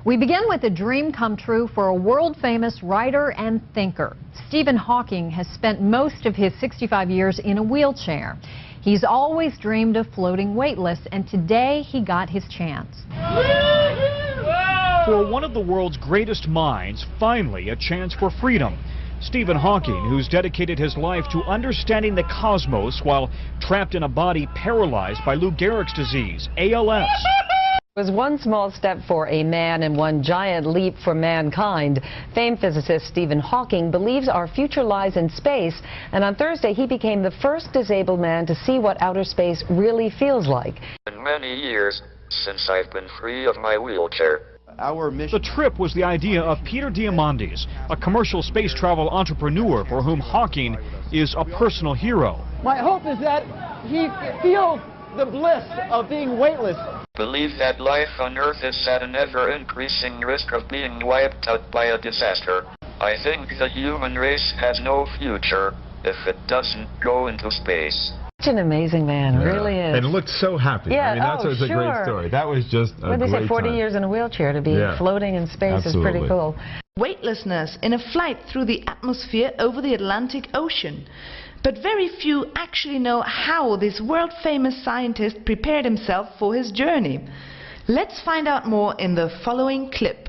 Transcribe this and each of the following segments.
We begin with a dream come true for a world-famous writer and thinker. Stephen Hawking has spent most of his 65 years in a wheelchair. He's always dreamed of floating weightless, and today he got his chance. For one of the world's greatest minds, finally a chance for freedom. Stephen Hawking, who's dedicated his life to understanding the cosmos while trapped in a body paralyzed by Lou Gehrig's disease, ALS. It was one small step for a man and one giant leap for mankind. Famed physicist Stephen Hawking believes our future lies in space, and on Thursday he became the first disabled man to see what outer space really feels like. It's been many years since I've been free of my wheelchair. The trip was the idea of Peter Diamandis, a commercial space travel entrepreneur for whom Hawking is a personal hero. My hope is that he feels the bliss of being weightless. Believe that life on Earth is at an ever-increasing risk of being wiped out by a disaster. I think the human race has no future if it doesn't go into space. Such an amazing man, really is. And looked so happy. Yeah, I mean, that's a great story. That was just a what did they say, 40 time. years in a wheelchair to be floating in space is pretty cool. Weightlessness in a flight through the atmosphere over the Atlantic Ocean. But very few actually know how this world-famous scientist prepared himself for his journey. Let's find out more in the following clip.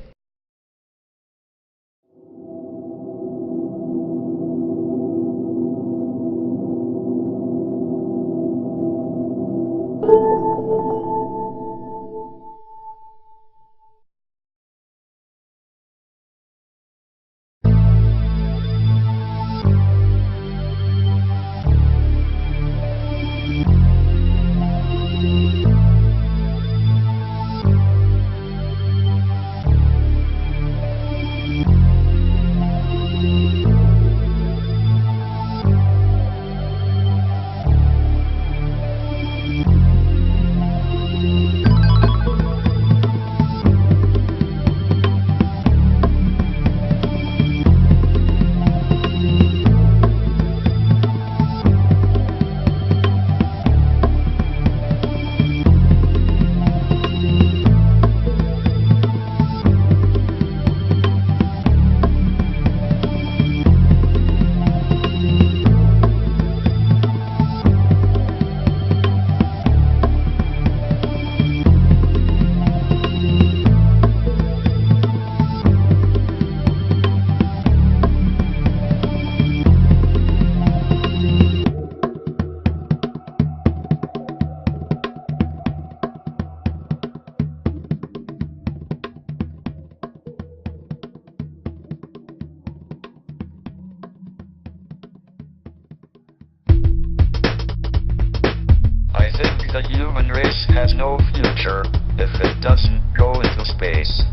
The human race has no future if it doesn't go into space.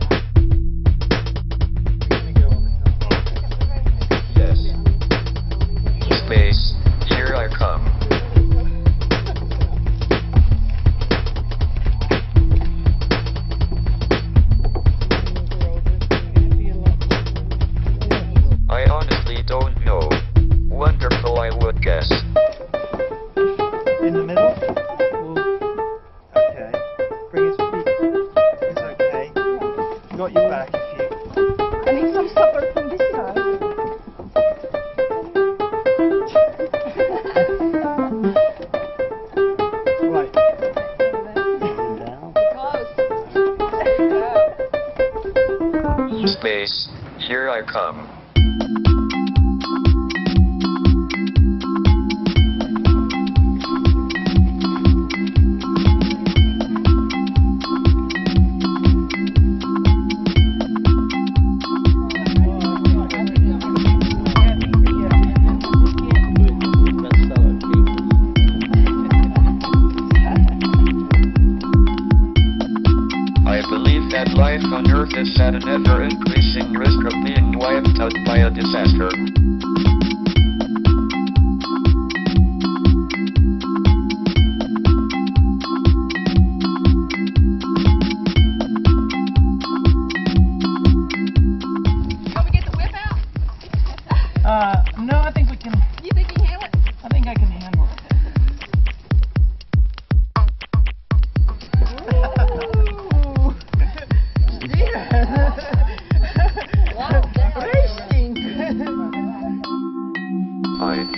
Yes. Space, here I come. I honestly don't know. Wonderful, I would guess. In the middle? Got your back if you... I need some support from this side. Right. Close. Space, here I come. That life on Earth is at an ever-increasing risk of being wiped out by a disaster. Shall we get the whip out? No, I think we can... You think you can handle it? I think I can handle it. mind.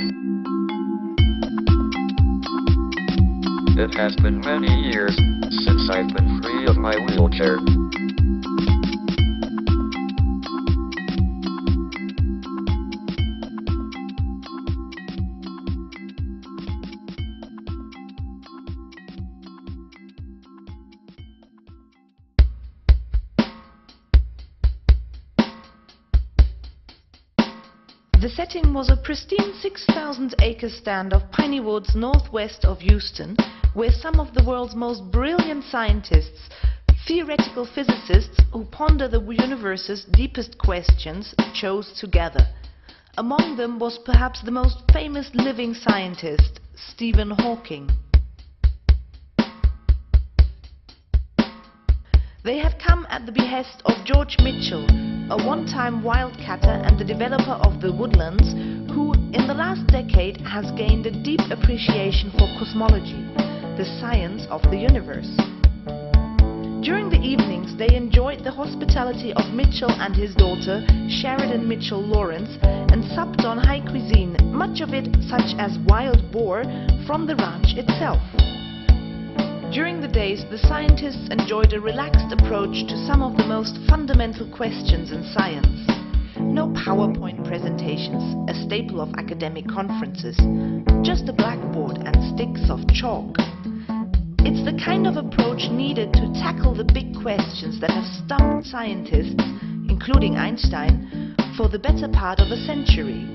It has been many years since I've been free of my wheelchair. The setting was a pristine 6,000-acre stand of piney woods northwest of Houston, where some of the world's most brilliant scientists, theoretical physicists who ponder the universe's deepest questions, chose to gather. Among them was perhaps the most famous living scientist, Stephen Hawking. They had come at the behest of George Mitchell, a one-time wildcatter and the developer of the woodlands, who in the last decade has gained a deep appreciation for cosmology, the science of the universe. During the evenings they enjoyed the hospitality of Mitchell and his daughter, Sheridan Mitchell Lorenz, and supped on high cuisine, much of it such as wild boar from the ranch itself. During the days, the scientists enjoyed a relaxed approach to some of the most fundamental questions in science. No PowerPoint presentations, a staple of academic conferences, just a blackboard and sticks of chalk. It's the kind of approach needed to tackle the big questions that have stumped scientists, including Einstein, for the better part of a century.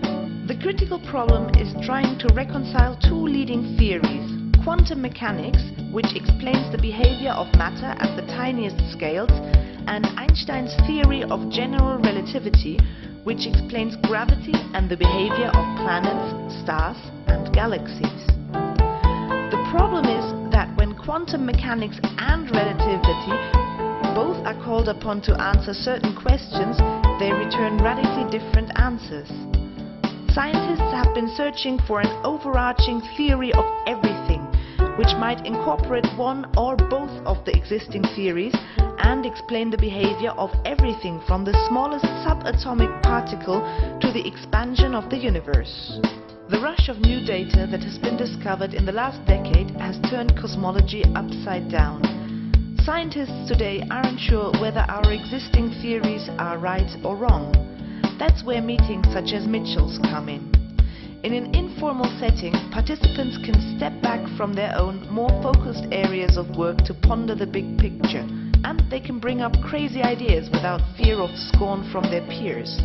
The critical problem is trying to reconcile two leading theories: quantum mechanics, which explains the behavior of matter at the tiniest scales, and Einstein's theory of general relativity, which explains gravity and the behavior of planets, stars, and galaxies. The problem is that when quantum mechanics and relativity both are called upon to answer certain questions, they return radically different answers. Scientists have been searching for an overarching theory of everything, which might incorporate one or both of the existing theories and explain the behavior of everything from the smallest subatomic particle to the expansion of the universe. The rush of new data that has been discovered in the last decade has turned cosmology upside down. Scientists today aren't sure whether our existing theories are right or wrong. That's where meetings such as Mitchell's come in. In an informal setting, participants can step back from their own, more focused areas of work to ponder the big picture, and they can bring up crazy ideas without fear of scorn from their peers.